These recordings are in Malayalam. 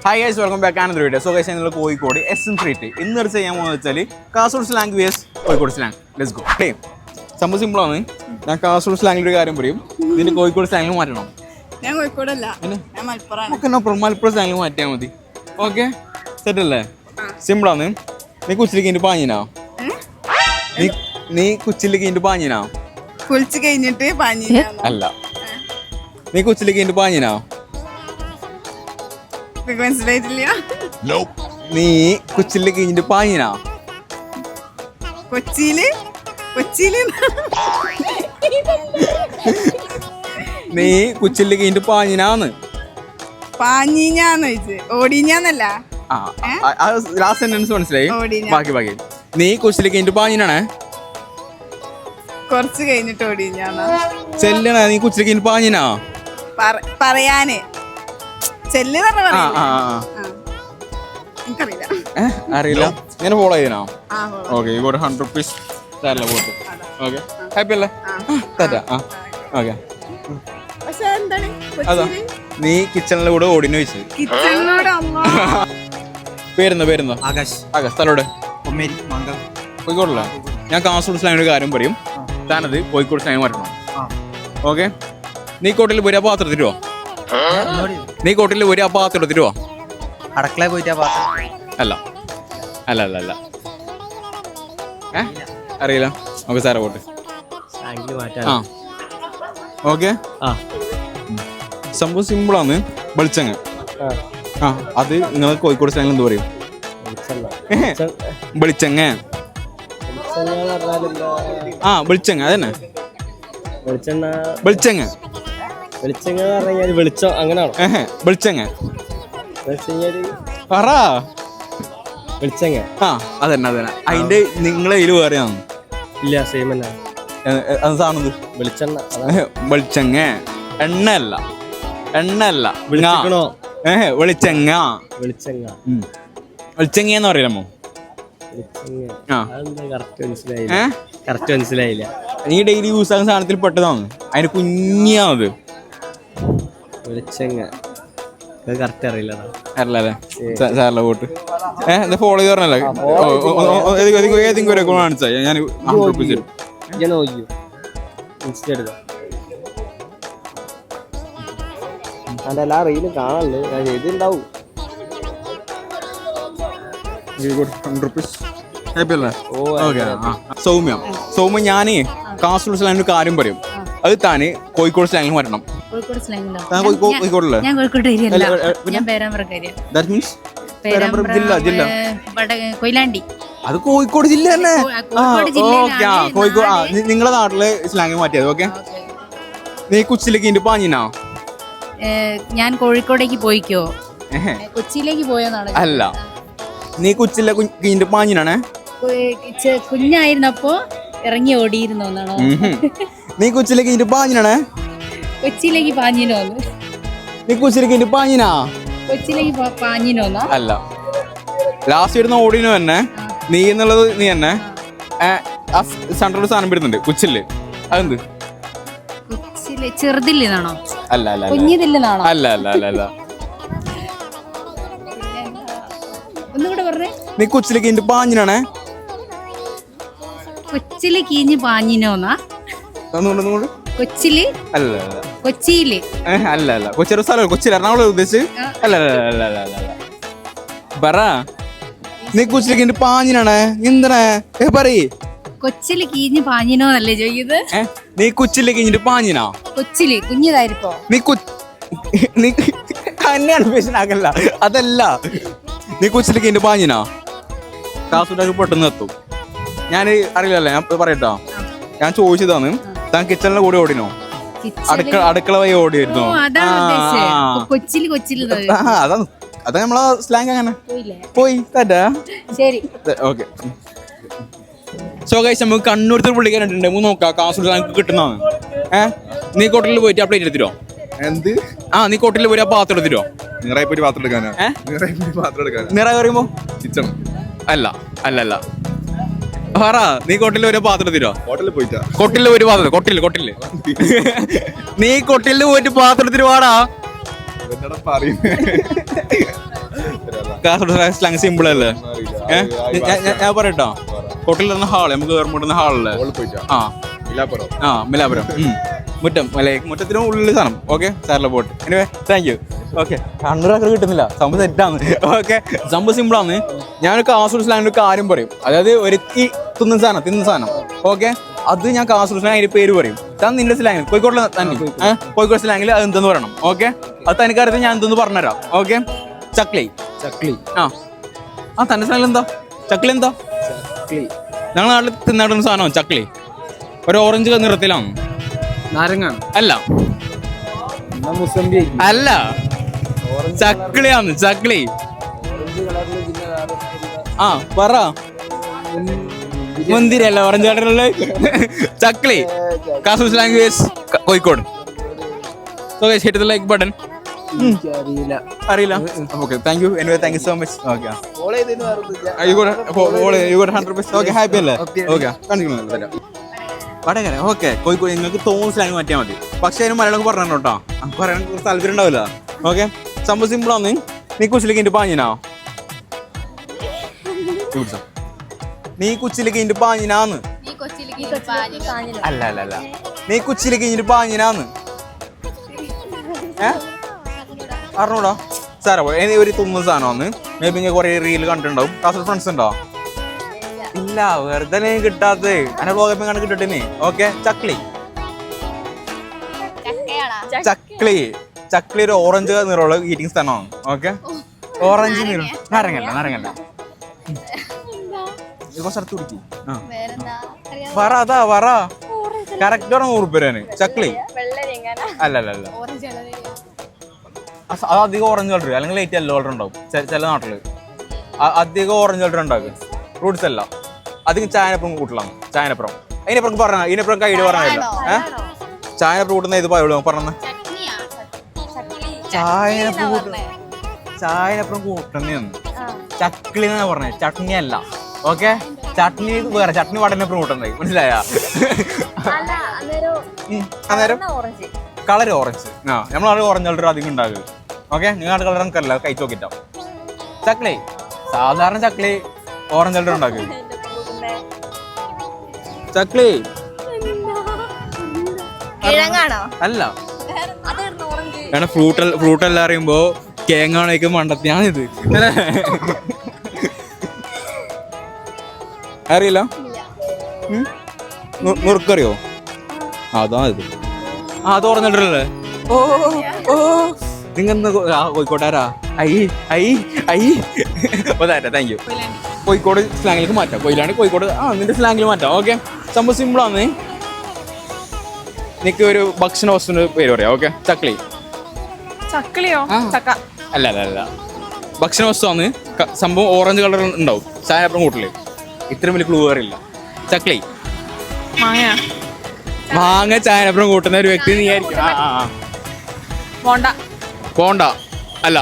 ഹായ് ഗൈസ്, വെൽക്കം ബാക്ക് ആനന്ദ വീഡിയോ. സോ ഗൈസ്, ഞങ്ങൾ കോഴിക്കോട് SM സ്ട്രീറ്റ് ഇന്ന് ഒരു ചെയ്യാൻ പോകുന്നത് വെച്ചാൽ Kasaragod slang VS Kozhikode slang. Let's go. Okay, സംഭവം സിമ്പിളാണ്. ഞാൻ കാസർഗോഡ് സ്ലാങ്ങിൽ ഒരു കാര്യം പറയും, ഇതിന് കോഴിക്കോട് സ്ലാങ്ങിൽ മാറ്റണം. ഞാൻ കോഴിക്കോടല്ല, നമുക്ക് മലപ്പുറം സ്ലാങ്ങിൽ മാറ്റിയാൽ മതി. ഓക്കെ, സെറ്റ് അല്ലേ? സിമ്പിളാണ്. നീ കുച്ചിലേക്ക് കഴിഞ്ഞിട്ട് പാഞ്ഞിനാ? നീ കുച്ചിലേക്ക് കഴിഞ്ഞിട്ട് പാഞ്ഞിനാ? കുളിച്ച് കഴിഞ്ഞിട്ട് അല്ല, നീ കുച്ചിലേക്ക് കഴിഞ്ഞിട്ട് പാഞ്ഞിനാ? മനസ്സിലായിട്ടില്ല. നീ കുച്ചിലേക്ക് കഴിഞ്ഞിട്ട് പാഞ്ഞിനാ? കൊച്ചിയില് നീ കുച്ചിലേക്ക് കഴിഞ്ഞിട്ട് പാഞ്ഞിനാന്ന്? പാഞ്ഞിഞ്ഞാന്ന് ചോദിച്ചു, ഓടിഞ്ഞാന്നല്ല. ലാസ്റ്റ് സെന്റൻസ് മനസ്സിലായി. ഓടിഞ്ഞ. ബാക്കി നീ കുച്ചിലേക്ക് കഴിഞ്ഞിട്ട് പാഞ്ഞിനാണ്? കൊറച്ച് കഴിഞ്ഞിട്ട് ഓടിഞ്ഞാന്നാ. ചെല്ലണ നീ കുച്ചിലേക്ക് കഴിഞ്ഞിട്ട് പാഞ്ഞിനാ? പറയാന് ചെല്ല് പറഞ്ഞ എനിക്കറിയില്ല. അറിയില്ല. ഇങ്ങനെ ഫോളോ ചെയ്യണോ? ഓക്കെ, ഒരു 100 rupees തരല്ല പോട്ട്. ഓക്കെ, ഹാപ്പി അല്ലേ? തരാ. ഓക്കെ, പക്ഷെ എന്താണ് അതാ നീ കിച്ചണിലെ കൂടെ ഓടിന് വെച്ച്. കിച്ചണിനോട് പേരുന്നോ? ആകാശ്. സ്ഥലോട് കോഴിക്കോടല്ല. ഞാൻ കാസർഗോഡ് സ്ലാങ്ങിന്റെ ഒരു കാര്യം പറയും, താനത് കോഴിക്കോട് സ്ലാങ് മാറ്റണം. ഓക്കെ, നീ കോട്ടിൽ പോയി ആ പാത്രം എടുത്തിട്ടോ? നീ കോട്ടിൽ പോയി ആ പാത്രം എടുത്തിട്ടോ? അടക്കള പോയിട്ട് അല്ല. അറിയില്ല. നമുക്ക് സാറെ പോട്ട്. ഓക്കെ, സംഭവം സിമ്പിളാണ്. വെളിച്ചങ്ങ. അത് നിങ്ങൾ കോഴിക്കോട് സ്ലാങ്ങിൽ എന്ത് പറയും? വെളിച്ചങ്ങ. വെളിച്ചങ്ങ അതന്നെ. വെളിച്ചങ്ങ വെളിച്ചം അങ്ങനെയാണോ? വെളിച്ചങ്ങ പറ. വെളിച്ചങ്ങ അതന്നെ. അതിന്റെ നിങ്ങളെ കയ്യിൽ വേറെയാണ്? ഇല്ല, സെയിം തന്നെ. അത് സാധനം വെളിച്ചെണ്ണ. വെളിച്ചങ്ങ. എണ്ണല്ല. വെളിച്ചെങ്ങ. വെളിച്ചങ്ങന്ന് പറയലമ്മോ? കറക്റ്റ് മനസ്സിലായില്ല. നീ ഡെയിലി യൂസ് ആകുന്ന സാധനത്തിൽ പെട്ടതാണ്. അതിന് കുഞ്ഞാണത്. വെളിച്ചങ്ങ കറക്റ്റ് അറിയില്ലല്ലേ? സാറിലെ വോട്ട് ഫോളോ ചെയ്ത് പറഞ്ഞല്ലേ? ഏതെങ്കിലും ഒരു അക്കൗണ്ട് കാണിച്ചാൽ ഞാൻ 100 rupees തരും. എല്ലാ റീലും കാണാനുണ്ട്, ഇതുണ്ടാവും. 100 rupees. സൗമ്യ, ഞാനേ കാസർഗോഡ് സ്ലാങ്ങിൽ ഒരു കാര്യം പറയും, അത് താന് കോഴിക്കോട് സ്ലാങ്ങിൽ മാറ്റണം. കോഴിക്കോടല്ലേ? കൊയിലാണ്ടി. അത് കോഴിക്കോട് ജില്ല തന്നെ. കോഴിക്കോട് നിങ്ങളെ നാട്ടിലെ സ്ലാങ് മാറ്റിയത്. ഓക്കെ, നീ കൊച്ചിയിലേക്ക് ഇന്റെ പാഞ്ഞിനാ? ഞാൻ കോഴിക്കോടേക്ക് പോയിക്കോ? കൊച്ചിയിലേക്ക് പോയെന്നാണ്. അല്ല, നീ കൊച്ചിയിലെ ഇന്റെ പാഞ്ഞിനാണ്? കുഞ്ഞായിരുന്നപ്പോ ഇറങ്ങി ഓടിയിരുന്നു എന്നാണോ? നീ കൊച്ചിയിലേക്ക് ഇന്റെ പാഞ്ഞിനാണ്? കൊച്ചിയിലേക്ക് പാഞ്ഞിനോന്ന്? നീ കൊച്ചിയിലേക്ക് ഇന്റെ പാഞ്ഞിനാ? കൊച്ചിയിലേക്ക് പാഞ്ഞിനോന്നാ? അല്ല, ലാസ്റ്റ് വരുന്ന ഓടിനു തന്നെ. നീ എന്നുള്ളത് നീ തന്നെ. സെൻട്രൽ സാധനം വരുന്നുണ്ട് കൊച്ചില്. അതെന്ത്? കൊച്ചിയില് ചെറുതില്ലെന്നാണോ? അല്ല. കുഞ്ഞിതില്ലെന്നാണോ? അല്ല. ഒന്നുകൂടെ പറഞ്ഞേ. നീ കൊച്ചിയിലേക്ക് ഇന്റെ പാഞ്ഞിനാണ്? കൊച്ചില് കീഞ്ഞ് പാഞ്ഞിനോന്നാ? കൊച്ചില് അല്ല. കൊച്ചിയില് അല്ല. കൊച്ചി സ്ഥലം കൊച്ചിയിൽ എറണാകുളം ഉദ്ദേശിച്ച്. അല്ല. പറ, നീ കൊച്ചിയിലേക്ക് ഇന്റെ പാഞ്ഞിനാണ്? എന്തിനാ പറയ്. കൊച്ചില് കീഞ്ഞ് പാഞ്ഞിനോന്നല്ലേ ചോദിക്കുന്നത്? നീ കൊച്ചിയിലേക്ക് ഇന്റെ പാഞ്ഞിനാ? കൊച്ചില് കുഞ്ഞിതായിരിക്കോ? നീ തന്നെയാണ് പേശനാക്കല്ല. അതല്ല, നീ കൊച്ചിയിലേക്ക് ഇന്റെ പാഞ്ഞിനാ? കാസർഗോഡ് പെട്ടെന്ന് എത്തും. ഞാൻ അറിയില്ലല്ലേ, ഞാൻ പറയട്ടോ. ഞാൻ ചോദിച്ചതാണ്, താൻ കിച്ചണിലെ കൂടെ ഓടിനോ? അടുക്കള വഴി ഓടിയിരുന്നോ? അതാ നമ്മളെ സ്ലാങ്. അങ്ങനെ പോയി തരാ. ഓക്കെ, സോ ഗൈസ്, നമുക്ക് കണ്ണൂരത്തെ പുള്ളിക്കാരുണ്ട്. നോക്കാം കാസർഗോഡ് സ്ലാങ് കിട്ടുന്നതാണ്. നീ കോട്ടിൽ പോയിട്ട് ആ പ്ലേറ്റ് എടുത്തിരോ? എന്ത്? നീ കോട്ടിൽ പോയി ആ പാത്രം എടുത്തിരോ? നിറയെ പോയി പാത്രം എടുക്കാനാ? നിറ പറയുമ്പോ കിച്ചൺ. അല്ല. പറ, നീ കൊട്ടിൽ ഒരു പാത്രം എടുത്തിരോ? ഹോട്ടലിൽ പോയിട്ടാ? കൊട്ടില് ഒരു പാത്രം. കൊട്ടില് നീ കൊട്ടില് പോയിട്ട് പാത്രത്തിന് പാടാ. കാസർഗോഡ് സ്ലാങ് സിമ്പിൾ അല്ലേ? ഞാൻ പറയട്ടോ, കൊട്ടിലിരുന്ന ഹാള് നമുക്ക് കയറുമ്പോട്ടുന്ന ഹാളല്ലേ? മിലാപുരം മുറ്റം അല്ലെ, മുറ്റത്തിന് ഉള്ളിൽ സാധനം. ഓക്കെ, സാറിലെ പോട്ട്. Anyway thank you. ഓക്കെ, കണ്ണൂരാക്കർ കിട്ടുന്നില്ല, സംഭവം തെറ്റാണ്. ഓക്കെ, സംഭവം സിമ്പിളാണ്. ഞാനൊരു കാസർഗോഡ് സ്ലാങ്ങിൽ ഒരു കാര്യം പറയും, അതായത് ഒരുക്കി തിന്ന സാധനം. ഓക്കെ, അത് ഞാൻ കാസർഗോഡ് സ്ലാങ് അതിന്റെ പേര് പറയും. താൻ നിന്റെ സ്ലാങ്ങിൽ കോഴിക്കോട് തന്നെ കോഴിക്കോട് സ്ലാങ്ങിൽ അത് എന്തെന്ന് പറയണം. ഓക്കെ, അത് തനിക്കറിയത്ത് ഞാൻ എന്തെന്ന് പറഞ്ഞുതരാം. ഓക്കെ, ചക്ലി. തന്റെ സ്ലാങ്ങിൽ എന്താ ചക്ലി? എന്താ ഞങ്ങളുടെ നാട്ടിൽ തിന്നാടുന്ന സാധനമാണ് ചക്ലി. ഒരു ഓറഞ്ച് നിറത്തിലാണ്. നാരങ്ങാണ്? അല്ല, അല്ല, ചക്ലിയാണ്. ചക്ലി. പറ. മുന്തിരി അല്ല, ഓറഞ്ച് കളറുള്ള ചക്ലി. Kasaragod language Kozhikode. So guys, hit the like button. അറിയില്ല. Okay, thank you. Anyway, thank you so much. Okay. You got 100%. Okay, happy അല്ലേ? Okay, കണ്ടിരിക്കുന്നു. വടകര. ഓക്കെ, കോഴിക്കോട് നിങ്ങൾക്ക് തോന്നുന്ന സ്ലാങ് മാറ്റിയാൽ മതി. പക്ഷെ അതിന് മലയാളം പറഞ്ഞു കേട്ടോ, പറയാൻ കുറച്ച് താല്പര്യം ഉണ്ടാവില്ല. ഓക്കെ, സംഭവം സിമ്പിളാന്ന്. നീ കുച്ചിലേക്ക് ഇന്റെ പാഞ്ഞിനാ? നീ കുച്ചിലേക്ക് ഇന്റെ പാഞ്ഞിനാന്ന്? അല്ല, നീ കുച്ചിലേക്ക് ഇന്റെ പാഞ്ഞിനാന്ന് അറിഞ്ഞൂടാ? സാറാ ഒരു തുന്നുന്ന സാധനമാണ്. മേ ബി കുറെ റീൽ കണ്ടിട്ടുണ്ടാവും. കാസർഗോഡ് ഫ്രണ്ട്സ് ഉണ്ടോ? ഇല്ല, വെറുതെ കിട്ടാത്തത്. എന്നെ ബ്ലോഗപ്പിൽ കണ്ട് കിട്ടട്ടെ. ഓക്കെ, ചക്ലി. ഒരു ഓറഞ്ച് നിറമുള്ള ഈറ്റിംഗ് സ്ഥലമാണ്. ഓക്കെ, ഓറഞ്ച് നിറം. നാരങ്ങല്ല. കുറച്ചടുത്ത് കുടിക്കും. പറ, അതാ പറ. കറക്റ്റ് 100 രൂപ. ചക്ലി അല്ല, അത് അധികം ഓറഞ്ച് കളർ അല്ലെങ്കിൽ ലൈറ്റ് യെല്ലോ കളർ ഉണ്ടാവും ചില നാട്ടില്. അധികം ഓറഞ്ച് കളർ ഉണ്ടാകും. ഫ്രൂട്ട്സ് അല്ല, അധികം ചായനപ്പുറം കൂട്ടലാണ്. ചായനപ്പുറം അതിനപ്പുറം പറഞ്ഞ ഇതിനപ്പുറം കൈഡ് പറഞ്ഞില്ല. ചായനപ്പുറം കൂട്ടുന്ന ഇത് പറയുള്ളൂ പറഞ്ഞ ചായനപ്പുറം കൂട്ടുന്നതാണ്. ചക്ലി എന്നാ പറഞ്ഞത്, ചട്നി അല്ല. ഓക്കെ, ചട്നി വേറെ, ചട്നി വടനപ്പുറം കൂട്ടുന്നത്. മനസ്സിലായ? അന്നേരം കളർ ഓറഞ്ച്. നമ്മളാണ് ഓറഞ്ച് കളർ അധികം ഉണ്ടാകുക. ഓക്കെ, നിങ്ങളുടെ കളർ നമുക്കല്ല, കഴിച്ചു നോക്കിട്ടാ. ചക്ലി സാധാരണ ചക്ലി ഓറഞ്ച് കളർ ഉണ്ടാക്കുക. ചക്ലി അല്ല, കാരണം ഫ്രൂട്ട് എല്ലാം അറിയുമ്പോ കേങ്ങാണേക്ക് മണ്ടത്തിയാണിത്. അറിയില്ല? നുറുക്കറിയോ? അതാ ഇത്. അത് ഓറഞ്ചല്ലേ? നിങ്ങൾ കോഴിക്കോട്ടാരാ? Thank you. കോഴിക്കോട് സ്ലാങ്ങിലേക്ക് മാറ്റാം. കോഴിക്കോട് നിന്റെ സ്ലാങ്ങിൽ മാറ്റാം. ഓക്കെ, സംഭവം സിമ്പിളാണ്. നിനക്ക് ഒരു ഭക്ഷണ വസ്തുവിന്റെ പേര് പറയാം. ഓക്കെ, ചക്ലിയോ? അല്ല, ഭക്ഷണ വസ്തുവാണ്. സംഭവം ഓറഞ്ച് കളർ ഉണ്ടാവും. ചായപ്പുറം കൂട്ടില്. ഇത്രയും വലിയ ക്ലൂ അറിയില്ല. ചക്ലി മാങ്ങ ചായനപ്പുറം കൂട്ടുന്ന ഒരു വ്യക്തി നീ ആയിരിക്കും. പോണ്ട അല്ല,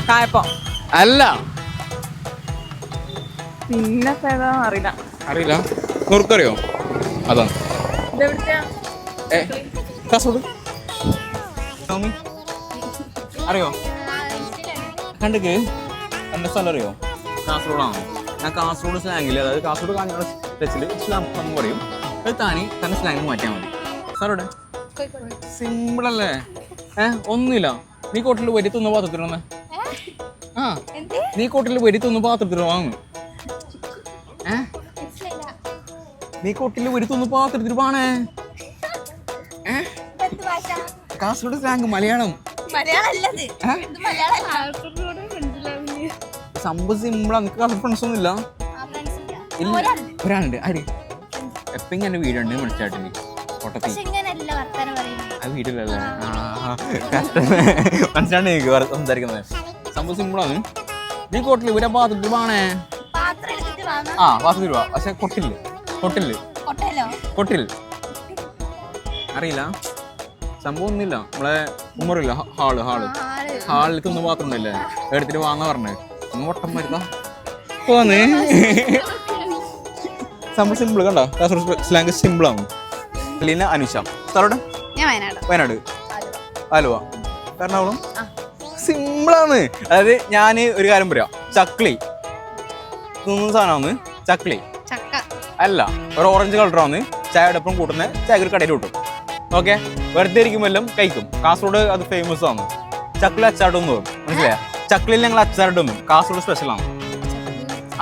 കായപ്പം അല്ല, പിന്നെ അറിയില്ല. നുറുക്കറിയോ? അതാണ്. കാസർഗോഡ് അറിയോ? കണ്ടിക്ക് എന്റെ സ്ഥലം അറിയോ? കാസർഗോഡാണ്. ഞാൻ കാസർഗോഡ് സ്ലാങ്ങിൽ, അതായത് കാസർഗോഡ് കാഞ്ഞങ്ങാട് ടച്ചിൽ ഇസ്ലാം എന്ന് പറയും. അത് തന്നെ സ്ലാങ് മാറ്റിയാൽ മതി. സാറോടെ സിമ്പിളല്ലേ? ഒന്നുമില്ല. നീ കോട്ടിൽ വരി തിന്ന് പാത്രത്തിരുന്നേ. നീ കോട്ടിൽ വരി തിന്ന് പാത്രത്തിൽ വാങ്ങും. നീ കോട്ടിൽ വരി തിന്ന് പാത്രത്തിൽ വാണേ. കാസർഗോഡ് സ്ലാങ് മലയാളം. സംഭവം സിമ്പിളാ. നിനക്ക് കാസർഗോഡ് ഫ്രണ്ട്സ് ഒന്നും ഇല്ല? ഒരാളുണ്ട്. ആര്? എപ്പെങ്കിലും എന്റെ വീടുണ്ട് മനസ്സിലായിട്ടുണ്ട്. കോട്ടത്തി ആ വീട്ടിലല്ലേ? മനസ്സിലാണ്ട് എനിക്ക് സംസാരിക്കുന്നത്. സംഭവം സിമ്പിളാണ്. നീ കോട്ടില് ഇവരെ പാത്രത്തിൽ വാണേ. പാത്രത്തിൽ വാ. പക്ഷെ കൊട്ടിൽ അറിയില്ല. സംഭവം ഒന്നുമില്ല. നമ്മളെ ഉമ്മറില്ല, ഹാളിൽ തിന്ന് പാത്രം ഉണ്ടല്ലേ, എടുത്തിട്ട് വാങ്ങാ പറഞ്ഞേ. ഒട്ടം മരുന്നാ പോന്നേ. സംഭവം സിമ്പിൾ. കണ്ട കാസർഗോഡ് സ്ലാങ് സിമ്പിളാണ്. അനുഷ. സ്ഥലോടെ? വയനാട്. ആലുവ. എറണാകുളം. സിമ്പിളാണ്. അതായത് ഞാൻ ഒരു കാര്യം പറയാം, ചക്ലി തിന്നുന്ന സാധനമാണ് ചക്ലി. ചക്ക. അല്ല, ഒരു ഓറഞ്ച് കളറാണ് ചായയുടെ ഒപ്പം കൂട്ടുന്ന ചായ ഒരു കടയിൽ കിട്ടും. ഓക്കെ, വെറുതെ ഇരിക്കുമ്പോഴും കഴിക്കും. കാസർഗോഡ് അത് ഫേമസ് ആണ്. ചക്ലി അച്ചാടും തോന്നും, മനസ്സിലായ? ചക്ലിയിൽ ഞങ്ങൾ അച്ചാടും കാസർഗോഡ് സ്പെഷ്യൽ ആണ്.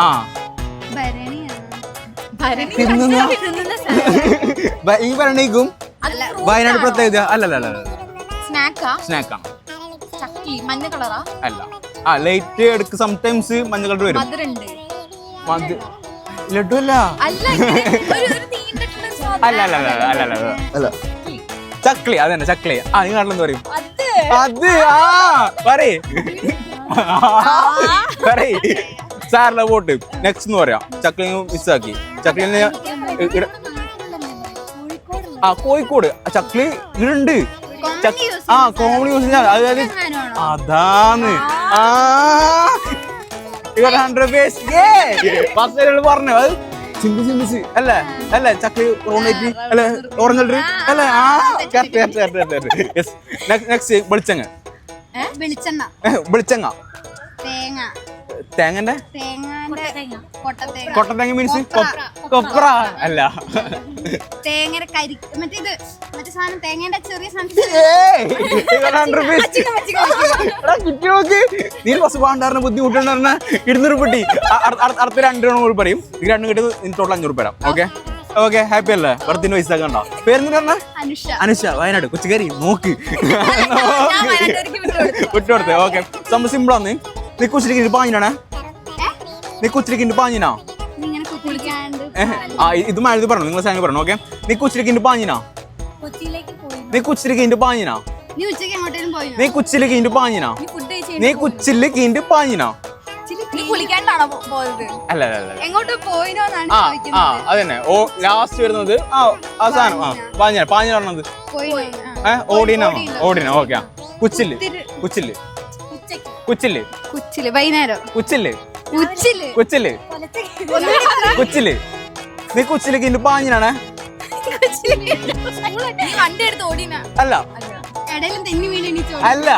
ആ ഈ ഭരണിക്കും വയനാട് പ്രത്യേകത. അല്ലല്ല, സ്നാക്കാണ്. മഞ്ഞ കളറാ? അല്ല, ആ ലൈറ്റ് എടുക്ക് സംടൈംസ് മഞ്ഞ കളർ വരും. ലഡു അല്ല, അല്ല ചക്ലി. അതന്നെ ചക്ലി. ആ നിങ്ങൾ നാട്ടിലെന്ത് പറയും? അത് പറയ് സാറിലെ വോട്ട് നെക്സ്റ്റ് എന്ന് പറയാം. ചക്ലി മിസ്സാക്കി. ചക്ലിന് കോഴിക്കോട് ചക്ലി ഇടുണ്ട്. കോമഡി യൂസ് അതായത് അതാണ്. 100 പേഴ്സ് പറഞ്ഞു. അത് സിമ്പിൾ അല്ലേ? അല്ലേ ചക്ലി റോണേറ്റ് അല്ലെ ഓറഞ്ച് അല്ലേ? നെക്സ്റ്റ് വെളിച്ചെണ്ണ. തേങ്ങന്റെ കൊട്ടത്തേങ്ങ മീൻസ് കൊപ്ര അല്ല. നീ കുറച്ച് പാണ്ടാറിന് ബുദ്ധിമുട്ടുണ്ടായിരുന്ന 200 പെട്ടി അടുത്ത 2 കൂടി പറയും. ഈ 2 കിട്ടി ടോട്ടൽ 500 രൂപ. ഓക്കെ ഹാപ്പി അല്ലേ? ബർത്തിന് പൈസ കണ്ടോ? പേരെന്ന് പറഞ്ഞ അനുഷ, വയനാട് കൊച്ചുകാരി. നോക്ക് വിട്ടുകൊടുത്ത്. ഓക്കെ, സംഭവം സിമ്പിളാന്ന്. നീ കുച്ചിരിക്കുന്ന പാഞ്ഞിനാണ്. നീ കുച്ചിരിക്കുന്ന പാഞ്ഞിനാ. ഇത് മാരുതി പറഞ്ഞു, നിങ്ങൾ സാധനം പറഞ്ഞു. ഓക്കെ, നീ കുച്ചിരിക്കുന്ന പാഞ്ഞിനാ. നീ കുച്ചിരിക്കുന്ന പാഞ്ഞിനാ. നീ കുച്ചില് കീണ്ട് പാഞ്ഞിനാ. നീ കുച്ചില് കീണ്ട് പാഞ്ഞിനാ. അല്ല അതന്നെ. ഓ ലാസ്റ്റ് വരുന്നത് ആ സാധനം പാഞ്ഞിനാണത്. ഓടിന. ഓക്കെ, കുച്ചില് വൈകുന്നേരം കുച്ചില്. നീ കുച്ചില് കീണ്ട് പാഞ്ഞിനാണ്. അല്ല അല്ല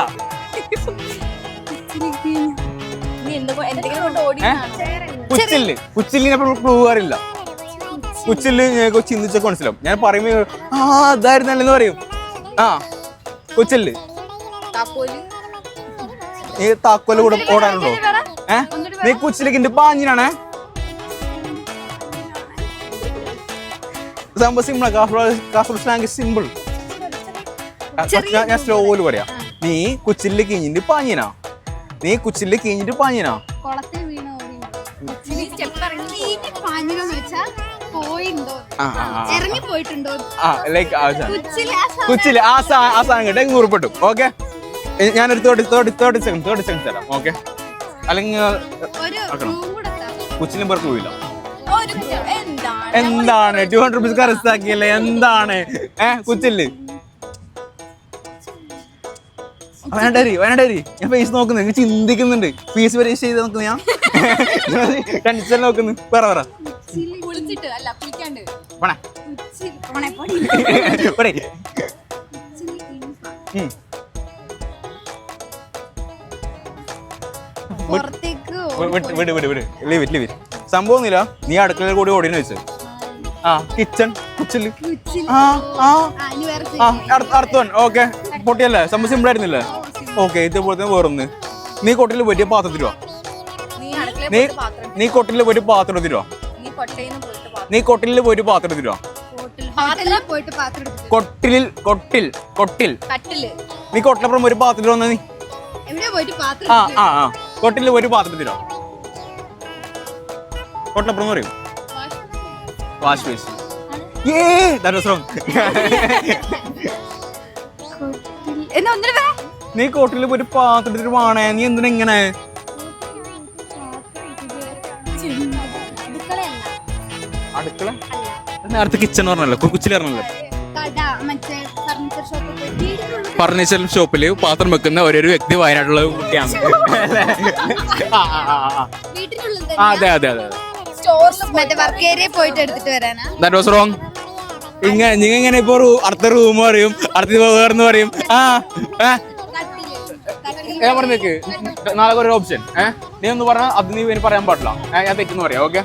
കുച്ചിലിനെ ക്ലൂ അറിയില്ല. കുച്ചില് ചിന്തിച്ചൊക്കെ മനസ്സിലാവും. ഞാൻ പറയുമ്പോ അതായിരുന്നല്ലെന്ന് പറയും. കുച്ചില് നീ താക്കോല് കൂടെ ഓടാനുണ്ടോ? നീ കുച്ചിലേക്ക് പാഞ്ഞിനാണ്. സംഭവം സിമ്പിൾ. Kasaragod slang simple. ഞാൻ സ്ലോയില് പറയാം. നീ കുച്ചില് കീഞ്ഞിട്ട് പാഞ്ഞിനാ. നീ കുച്ചില് കീഞ്ഞിട്ട് പാഞ്ഞിനാ. കുച്ചില് ആ സാധനം കേട്ട് നൂറുപെട്ടു. ഓക്കെ, ഞാനൊരു 30 സെക്കൻഡ് തരാം. ഓക്കെ, അല്ലെങ്കിൽ കുച്ചിലും പേർക്ക് പോയില്ല. എന്താണ് 200 rupees കരസ്ഥാക്കിയല്ലേ? എന്താണ് കുച്ചില്? വയനാട്ടേരി ഞാൻ ഫേസ് നോക്കുന്നു. നിങ്ങൾ ചിന്തിക്കുന്നുണ്ട്. ഫീസ് പരീക്ഷ ചെയ്ത് നോക്കുന്നു. ഞാൻ ടെൻഷൻ നോക്കുന്നു. പറ വിട്. സംഭവമൊന്നുമില്ല. നീ അടുക്കളയിൽ കൂടി ഓടിയെന്ന് വെച്ച് കിച്ചൺ കുച്ചില്. അടുത്ത ഓക്കെ പൊട്ടിയല്ലേ? സംഭവം സിമ്പിൾ ആയിരുന്നില്ലേ? ഓക്കെ, ഇതേപോലെ വേറൊന്ന്. നീ കൊട്ടിൽ പോയിട്ട് പാത്രത്തിലോ. നീ കൊട്ടിൽ പോയിട്ട് പാത്രത്തിലോ. നീ കൊട്ടിൽ പോയിട്ട് പാത്രത്തിലോ. കൊട്ടിൽ നീ കൊട്ടിലപ്പുറം ഒരു പാത്രത്തിൽ വന്ന. നീ കൊട്ടിൽ പോയിട്ട് പാത്രത്തിലോ. കൊട്ടിലപ്പുറം പറയും വാഷ് ബേസിൻ. നീ കോട്ടിൽ പോയിട്ട് പാത്രത്തിൽ വാണേ. നീ എന്തിനാ ഇങ്ങനെ? അടുക്കള നേരത്തെ കിച്ചൺ പറഞ്ഞല്ലോ, കുച്ചില് പറഞ്ഞല്ലോ. ഫർണിച്ചർ ഷോപ്പില് പാത്രം വെക്കുന്ന ഒരൊരു വ്യക്തി വയനാട്ടിലുള്ള കുട്ടിയാണ്. അതെ ഇങ്ങനെ ഇപ്പൊ അടുത്ത റൂം പറയും, അടുത്ത വേറെന്ന് പറയും. ഞാൻ പറഞ്ഞേക്ക് നാളെ ഒരു ഓപ്ഷൻ നീ ഒന്ന് പറഞ്ഞാൽ അത് നീ ഇനി പറയാൻ പാടില്ല ഞാൻ തെറ്റെന്ന് പറയാം. Okay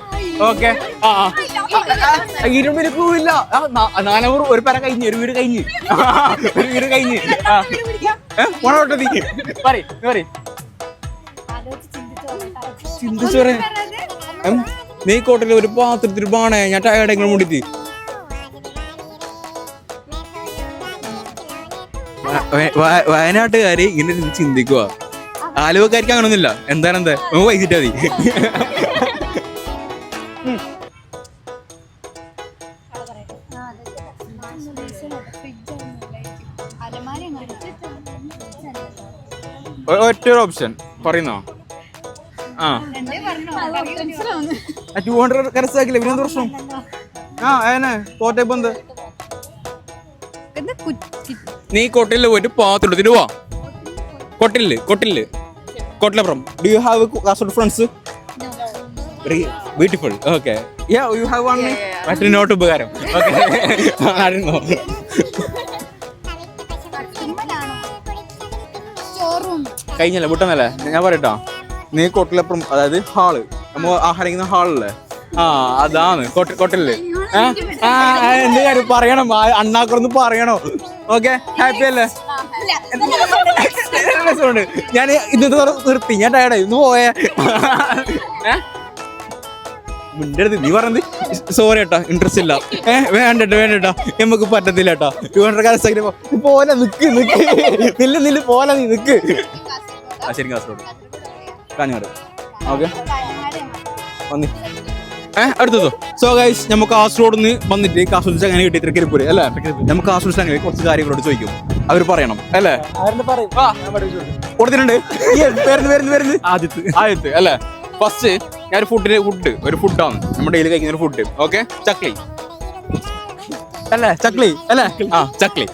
okay. ആ 20 മിനിറ്റ് പോവില്ല. 400 ഒരു പെര കഴിഞ്ഞ് ഒരു വീട് കഴിഞ്ഞ് ഒരു വീട് കഴിഞ്ഞ് പോണോട്ടെ നീ പറ ചിന്തിച്ചു പറയാ. നീ കോട്ടയിൽ ഒരു പാത്രത്തിൽ പാണേ ഞാൻ ടയർഡെങ്കിലും മുടിച്ച് വയനാട്ടുകാര് ഇങ്ങനെ ചിന്തിക്കുക. ആലുവക്കാർക്ക് അങ്ങനൊന്നുമില്ല. എന്താണെന്താ നമുക്ക് വൈകിട്ടാ മതി. ഒറ്റ ഓപ്ഷൻ പറയുന്നോ? ആ 200 കരസ്ഥാക്കില്ല. പിന്നെ എന്ത് പ്രശ്നം? തോറ്റപ്പോ എന്ത്? നീ കൊട്ടില് പോയിട്ട് പാത്രം എടുത്തിട്ട് പോവാ. കൊട്ടിലപ്പുറം. Do you have Kasaragod friends? Beautiful. Okay you have one. മറ്റൊരു നോട്ട് ഉപകാരം. ഓക്കെ ആയിരുന്നോ? കഴിഞ്ഞല്ലേ വിട്ടെന്നല്ലേ? ഞാൻ പറയട്ടോ, നീ കൊട്ടിലപ്പുറം അതായത് ഹാള് നമ്മ ആഹാരിക്കുന്ന ഹാളല്ലേ? ആ അതാണ് കൊട്ടില്. എന്ത് കാര്യം പറയണം? അണ്ണാക്കൊന്ന് പറയണോ? ഓക്കെ ഹാപ്പി അല്ലേ? ഞാൻ ഇന്നത്തെ നിർത്തി. ഞാൻ ടയർഡായി. ഇന്ന് പോയേ മിണ്ടരുത്. നീ പറഞ്ഞത് സോറി കേട്ടോ, ഇൻട്രസ്റ്റ് ഇല്ല. വേണ്ടട്ടോ നമുക്ക് പറ്റത്തില്ല കേട്ടോ. 200 കരസ്ഥാക്കിട്ട് പോലെ നിക്ക് നില്ല് പോലെ നീ നിക്ക്. ശരി കാസർഗോഡ് കാഞ്ഞങ്ങാട്. ഓക്കെ വന്നി അടുത്തതോ. സോ ഗൈസ് നമുക്ക് കാസർഗോഡ് നിന്ന് വന്നിട്ട് കാസർഗോഡ് അങ്ങനെ കിട്ടി തൃക്കരിപ്പൂര് അല്ലേ? നമുക്ക് കാസർഗോഡ് അങ്ങനെ കുറച്ച് കാര്യങ്ങളോട് ചോദിക്കും. അവർ പറയണം അല്ലേ? കൊടുത്തിട്ടുണ്ട്. വരുന്നത് ആദ്യത്ത് അല്ലേ? ഫസ്റ്റ് ഞാൻ ഒരു ഫുഡാണ് നമ്മുടെ ഡെയിലി കഴിക്കുന്ന ഒരു ഫുഡ്. ഓക്കെ ചക്ലി അല്ലേ? ചക്ലി അല്ലേ? ചക്ലി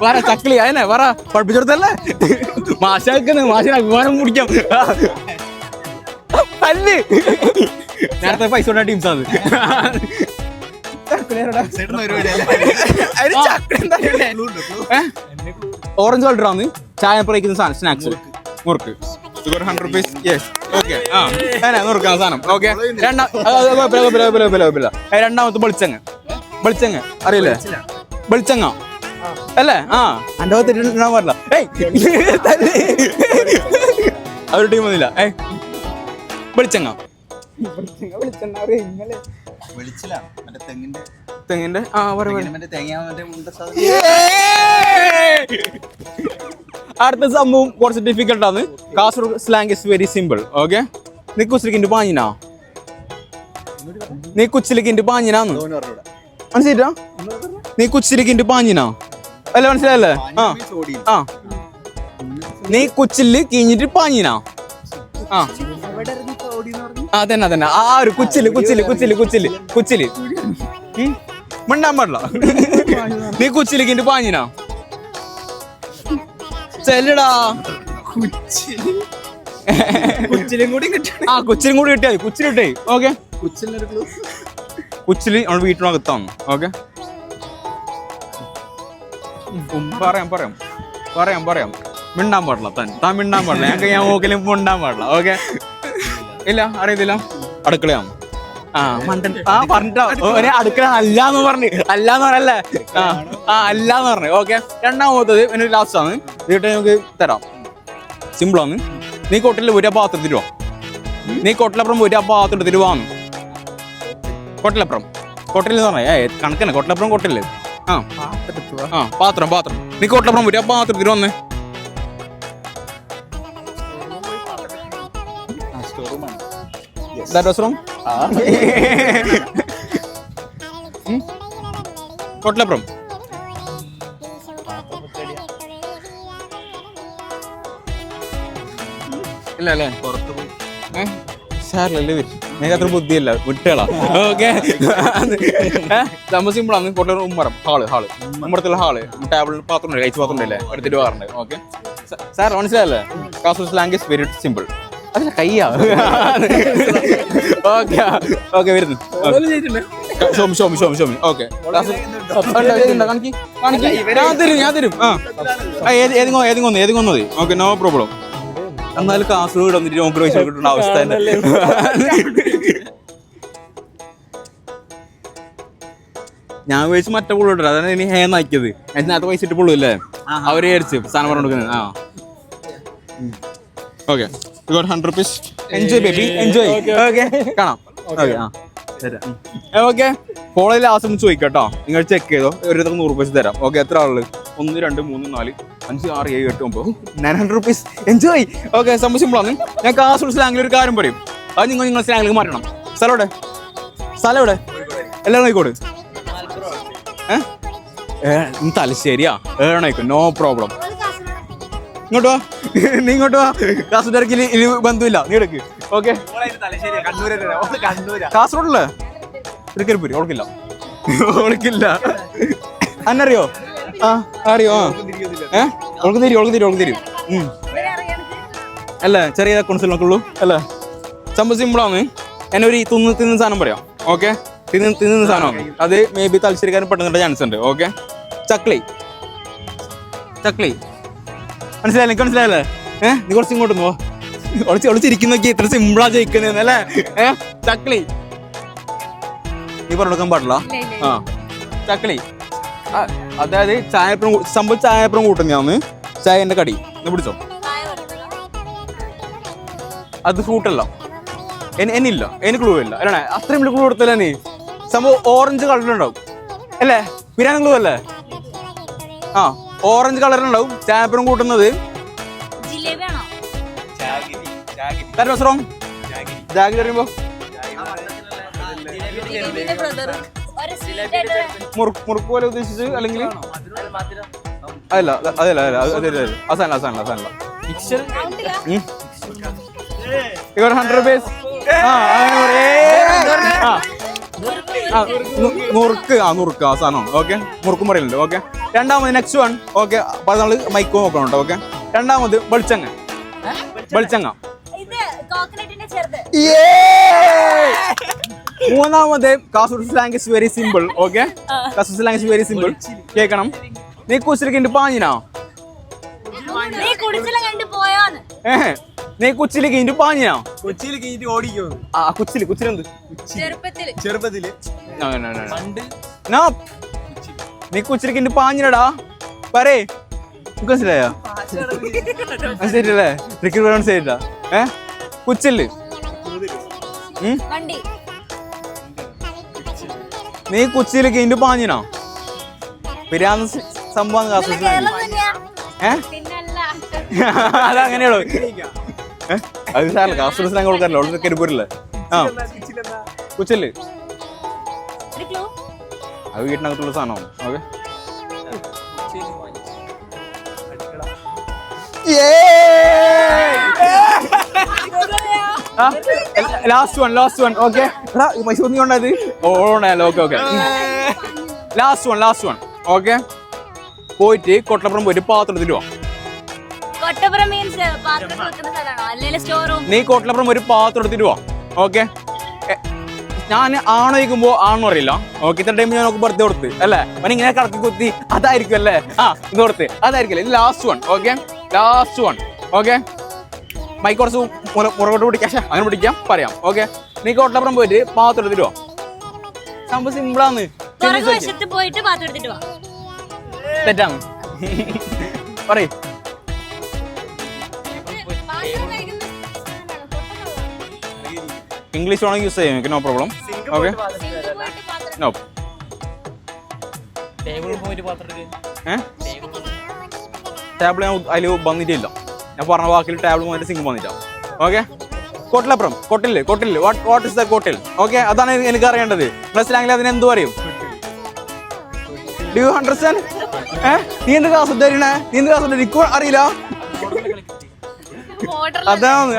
പറ. ചക്ലി അതന്നെ പറ. പഠിപ്പിച്ചെടുത്തല്ലേ മാശാക്കുന്നത്? മാഷിന് അഭിമാനം മുടിക്കാം. അല്ലേ നേരത്തെ പൈസ കൊണ്ട ടീംസ് ആണ്. ഓറഞ്ച് കളർ ആണ്. ചായ കഴിക്കുന്ന സാധനം സ്നാക്സ് മുറുക്ക് 100 rupees. Yes okay. നുറുക്കാണ് സാധനം. ഓക്കെ രണ്ടാമത്തെ വെളിച്ചങ്ങ അറിയില്ലേ? വെളിച്ചങ്ങ അല്ലേ? എൻ്റെ ഭാഗത്ത് ഇടാൻ പാടില്ല. അവരുടെ ടീം വന്നില്ല. വെളിച്ചങ്ങ തെങ്ങിന്റെ അടുത്ത സംഭവം കുറച്ച് ഡിഫിക്കൽട്ട് ആണ്. Kasaragod slang is very simple. Okay നീ കുച്ചിലിക്കിന്റെ പാഞ്ഞിനാന്ന് മനസ്സിലാ? നീ കുച്ചിലിക്കിന്റെ പാഞ്ഞിനാ അല്ല? മനസ്സിലായല്ലേ? നീ കുച്ചില് കീഞ്ഞിട്ട് പാഞ്ഞിനാ. അതന്നെ ആ ഒരു കുച്ചില് മിണ്ടാൻ പാടില്ല. നീ കുച്ചിലിക്കിന്റെ പാഞ്ഞിനാ ചെല്ലടാ. കുച്ചിലും കൂടി കിട്ടിയാ കുച്ചിലിട്ടേ. ഓക്കെ കുച്ചില് നമ്മുടെ വീട്ടിനകത്താണ്. ഓക്കെ പറയാം മിണ്ടാൻ പാടില്ല. താൻ മിണ്ടാൻ പാടില്ല. ഞാൻ നോക്കലും മിണ്ടാൻ പാടില്ല. ഓക്കെ ഇല്ല അറിയത്തില്ല. അടുക്കളയാണ്. പറഞ്ഞിട്ടോ അടുക്കള അല്ലാന്ന് പറഞ്ഞല്ലേ? അല്ലാന്ന് പറഞ്ഞു. ഓക്കെ രണ്ടാമത്തത് പിന്നെ ലാസ്റ്റ് ആണ്. വീട്ടിൽ നമുക്ക് തരാം. സിമ്പിളാണ്. നീ കൊട്ടിൽ ഒരു പാത്രത്തിൽ വാ. നീ കൊട്ടിലപ്പുറം ഒരു പാത്രത്തിൽ വാന്ന്. കൊട്ടിലപ്പുറം എന്ന് പറഞ്ഞേ കണക്കന്നെ. കൊട്ടില് പാത്രം നീ കൊട്ടിലപ്പുറം ഒരു പാത്രത്തിൽ വന്നേ. That was wrong. കൊട്ടിലപ്പുറം ഇല്ല അല്ലേ? സാറിലല്ലേ നിങ്ങൾക്ക് അത്ര ബുദ്ധിയില്ല വിട്ടുകളാ. ഓക്കെ സംഭവം സിമ്പിളാണ്. കൊട്ടിലപ്പുറം ഉമ്മറം ഉമ്മറത്തുള്ള ഹാള് ടേബിളിൽ പാത്രം കഴിച്ച പാത്രം ഉണ്ടല്ലേ എടുത്തിട്ട് പോകാറുണ്ട്. ഓക്കെ സാർ മനസ്സിലായല്ലേ? Kasaragod slang is very simple. അതല്ല കയ്യാ. ഓക്കെ വരുന്നു. ഷോമി ഓക്കെ ഞാൻ തരും ഏതെങ്കിലും ഓക്കെ നോ പ്രോബ്ലം. എന്നാലും കാസർഗോഡ് വന്നിട്ട് നമുക്ക് പൈസ കിട്ടുന്ന അവസ്ഥ തന്നെ. ഞാൻ വിളിച്ച് മറ്റേ പുള്ളി ഇട്ടു, അതാണ് ഇനി ഹേ നാക്കിയത്. അതിനകത്ത് പൈസ ഇട്ട് പുള്ളു അല്ലേ, അവര് ഏടിച്ച് സാധനം പറഞ്ഞു കൊടുക്കുന്നത്. Okay 100 rupees. Enjoy baby enjoy. Okay കാണാം. ഓക്കെ ഫോണിൽ ലാസ്റ്റ് ചോദിക്കാം കേട്ടോ. നിങ്ങൾ ചെക്ക് ചെയ്തോ, ഒരു 100 rupees തരാം. ഓക്കെ എത്ര ആളുകൾ? 1 2 3 4 5 6 7 8 9 900 rupees. എൻജോയ്. ഓക്കെ സംഭവം സിമ്പിളാണ്. ഞാൻ കാസർഗോഡ് സ്ലാങ്ങിൽ ഒരു കാര്യം പറയും, അത് നിങ്ങൾ സ്ലാങ്ങിലേക്ക് മാറ്റണം. സ്ഥലം എവിടെ? എല്ലാവരും ആയിക്കോട്. തലശ്ശേരിയാ ഏണായിക്കോ, നോ പ്രോബ്ലം. ഇങ്ങോട്ട് വാ, നീ ഇങ്ങോട്ട് വാ. കാസർഗോഡ് ബന്ധമില്ല, നീ എടുക്ക്. ഓക്കെ കാസർഗോഡല്ലേ തൃക്കരിപ്പൂര് ഓൾക്കില്ല അന്നറിയോ? അറിയോ? ഓൾക്ക് തരും അല്ലേ? ചെറിയ അക്കൗണ്ട്സിലൊക്കെ ഉള്ളൂ അല്ലേ? സംഭവം സിമ്പിളാണ്. എന്നെ ഒരു തിന്നുന്ന സാധനം പറയാം. ഓക്കെ തിന്നുന്ന സാധനമാണ് അത്. മേ ബി തലശ്ശേരിക്കാരൻ പെട്ടെന്ന് ചാൻസ് ഉണ്ട്. ഓക്കെ ചക്ലി മനസ്സിലായല്ലേ? നീ കുറച്ച് ഇങ്ങോട്ട് പോ. ഒളിച്ചിരിക്കുന്നൊക്കെ ഇത്ര സിമ്പിളാ ജയിക്കുന്നല്ലേ? ചക്ലി നീ പറഞ്ഞെടുക്കാൻ പാടില്ല. ചക്ലി അതായത് ചായപ്പുറം കൂട്ടുന്നതാണ്. ചായന്റെ കടി പിടിച്ചോ. അത് ഫ്രൂട്ടല്ല, എന്നില്ല, എനിക്ക് ക്ലൂ ഇല്ല അല്ലേ? അത്രയും ക്ലൂ കൊടുത്തല്ലേ നീ? സംഭവം ഓറഞ്ച് കളറിലുണ്ടാവും അല്ലേ? ബിരിയാണി ക്ലൂ അല്ലേ? ഓറഞ്ച് കളറിലുണ്ടാവും. ചായപ്പുറം കൂട്ടുന്നത് ജാഗിരി അറിയുമ്പോ മുറുക്ക് പോലെ ഉദ്ദേശിച്ച്, അല്ലെങ്കിൽ അതല്ല അസാനല്ല. 100 rupees. നുറുക്ക് ആ സാധനമാണ്. ഓക്കെ മുറുക്കും പറയുന്നുണ്ട്. ഓക്കെ രണ്ടാമത് നെക്സ്റ്റ് വൺ. ഓക്കെ അപ്പൊ നമ്മള് മൈക്ക് നോക്കണം. ഓക്കെ രണ്ടാമത് വെളിച്ചങ്ങ. മൂന്നാമത് Kasaragod slang is very simple. Okay Kasaragod slang is very simple. കേൾക്കണം. നീ കുച്ചിലിക്ക് പാഞ്ഞിനാ? നീ കുച്ചിലിക്ക് ഇന്റെ പാഞ്ഞിനാ? കുച്ചിലെന്ത് ചെറുപ്പത്തില് നീ കുച്ചിലിക്ക് ഇന്റെ പാഞ്ഞിനടാ പറേ. മനസ്സിലായോ? ശരിയല്ലേ? ശരിട്ടാ. കുച്ചില് നീ കുച്ചിയിലേക്ക് ഇന്റെ പാഞ്ഞിനാ? പിരാന്ന് സംഭവം കാസർഗോഡ്. അതങ്ങനെയാണോ? അത് സാറല്ല കാസർഗോഡ് സ്ലാങ് കൊടുക്കാറില്ല. ഓൾറെഡി കരിപ്പൂരില്ലേ? കുച്ചില് അത് വീട്ടിനകത്തുള്ള സാധനമാണ്. Okay last one. Okay Mysore നീ ഉണ്ടായത് ഓണല്ലോ. Okay last one. ഓക്കെ പോയിട്ട് കൊട്ടപ്പുറം പോയിട്ട് പാത്രം എടുത്തിട്ട് വാ. നീ കൊട്ടപ്പുറം ഒരു പാത്രം എടുത്തിട്ട് വാ. ഓക്കെ ഞാൻ ആണോയിക്കുമ്പോ ആണെന്ന് അറിയില്ല. ഓക്കെ ഇത്ര ടൈം ഞാൻ ബർത്ത് കൊടുത്ത് അല്ലേ? അവൻ ഇങ്ങനെ കറക്കി കുത്തി അതായിരിക്കും അല്ലേ? ഇത് കൊടുത്ത് അതായിരിക്കില്ലേ? ഇത് ലാസ്റ്റ് വൺ. ഓക്കെ മൈക്ക് കുറച്ച് മുറകോട്ട് പിടിക്കാം, അങ്ങനെ പിടിക്കാം പറയാം. ഓക്കെ നീ കോട്ടപ്പുറം പോയിട്ട് പാത്രം എടുത്തിട്ട് വാ. സംഭവം സിമ്പിളാണ്. തെറ്റാണ് പറയ്. ഇംഗ്ലീഷ് വേണമെങ്കിൽ യൂസ് ചെയ്യാം, no problem. Okay no table ഞാൻ അതിൽ വന്നിട്ടില്ല. ഞാൻ പറഞ്ഞ വാക്കിൽ ടേബിൾ വന്നിട്ട് സിംഗ് വന്നിട്ടാ. ഓക്കെ കൊട്ടിലപ്പുറം കൊട്ടില് വാട്ട് ഇസ് ദ കൊട്ടിൽ? ഓക്കെ അതാണ് എനിക്ക് അറിയേണ്ടത്. പ്ലസ് ലാംഗ്വേജ് അതിന് എന്ത് പറയും? Do you understand? നീ എന്ത് ക്ലാസ് തരണേ? നീ എന്ത് ക്ലാസ് എനിക്ക് അറിയില്ല. അതാണ്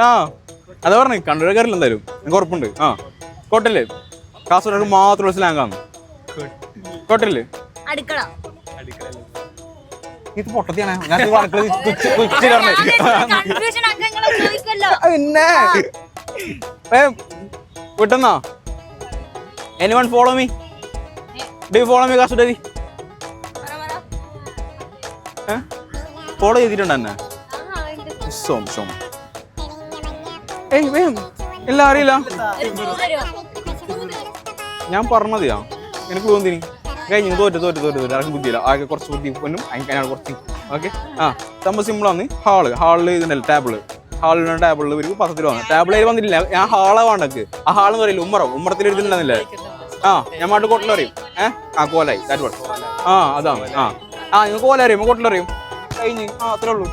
അതാ പറഞ്ഞു കണ്ണൂർക്കാരില്ല എന്തായാലും എനിക്ക് ഉറപ്പുണ്ട്. കൊട്ടല് കാസർഗോഡ് മാത്രമുള്ള സ്ലാങ്ങാണ്. കൊട്ടല് ഇത് പൊട്ടത്തിയാണ്. പിന്നെ വിട്ടെന്നാ. Anyone follow me. Follow me കാസുഡരി. ഫോളോ ചെയ്തിട്ടുണ്ട് എന്നെ. ഏയ് വേം എല്ലാം അറിയില്ല. ഞാൻ പറഞ്ഞതിയാ എനിക്ക് തോന്നി കഴിഞ്ഞു. തോറ്റ് ആർക്കും ബുദ്ധിയില്ല. ആകെ കുറച്ച് ബുദ്ധി പൊന്നും അതിനാണ് കുറച്ച്. ഓക്കെ ആ സംഭവം സിമ്പിളാണ്. ഹാളിൽ ഇതുണ്ടല്ലോ ടേബിള്. ഹാളിലുള്ള ടേബിളിൽ ഒരു 10 രൂപ ടേബിളിൽ വന്നിട്ടില്ല. ഞാൻ ഹാളെ വേണ്ടക്ക്. ആ ഹാളെന്ന് പറയില്ല ഉമ്മറത്തിൽ എഴുതിട്ടുണ്ടെന്നില്ലേ. ആ ഞാൻ മാട്ട് കൊട്ടിലറിയും. കോലായി അതാണ്. നിങ്ങൾ കോല അറിയും കൊട്ടിലറിയും കഴിഞ്ഞ്. അത്രേ ഉള്ളൂ.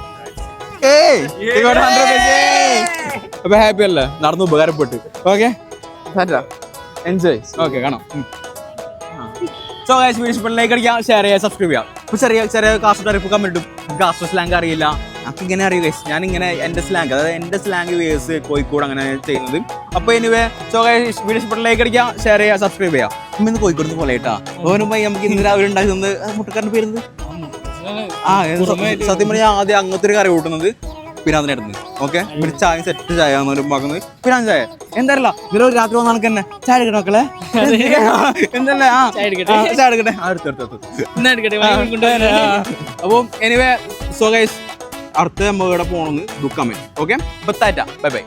അപ്പൊ ഹാപ്പി അല്ലേ? നടന്നു ഉപകാരപ്പെട്ടു. Okay enjoy. ഓക്കെ കാണാം. സോ ഗൈസ് വീഡിയോ ഇഷ്ടപ്പെട്ട ലൈക്ക് അടിക്കുക, ഷെയർ ചെയ്യുക, സബ്സ്ക്രൈബ് ചെയ്യുക. ഇപ്പൊ ചെറിയ കാസർഗോഡ് കമന്റ് ഇടും. കാസർ സ്ലാങ് അറിയില്ല. നമുക്ക് ഇങ്ങനെ അറിയും ഗൈസ്. ഞാനിങ്ങനെ എൻ്റെ സ്ലാങ് അതായത് എൻ്റെ സ്ലാങ് വേഴ്സ് കോഴിക്കോട് അങ്ങനെ ചെയ്യുന്നത്. അപ്പൊ എനിവേ സോ ഗൈസ് വീഡിയോ ഇഷ്ടപ്പെട്ട ലൈക്ക് അടിക്കുക, ഷെയർ ചെയ്യുക, സബ്സ്ക്രൈബ് ചെയ്യുക. ഇന്ന് കോഴിക്കോട് പോലെ കേട്ടാ ഓനുമായി നമുക്ക് ഇന്ന് രാവിലെ ഉണ്ടാക്കി തന്നത് മുട്ടക്കാരൻ്റെ പേരുന്നത്. സത്യം പറഞ്ഞാൽ ആദ്യം അങ്ങനത്തെ ഒരു കറി കൂട്ടുന്നത് പിന്നെ അതിനടുത്ത്. ഓക്കെ പിന്നെ ചായ സെറ്റ് ചായ ആക്കുന്നത് പിന്നെ ചായ എന്തായാലും ഇതിലൊരു രാത്രി വന്ന ആൾക്ക് തന്നെ ചായ എടുക്കട്ടെ മക്കളെ. എന്തല്ലേ ചായ എടുക്കട്ടെ. അപ്പം എനിവേ സോ ഗൈസ് അടുത്ത നമ്മൾ ഇവിടെ പോകണമെന്ന് book comment. Okay bye bye.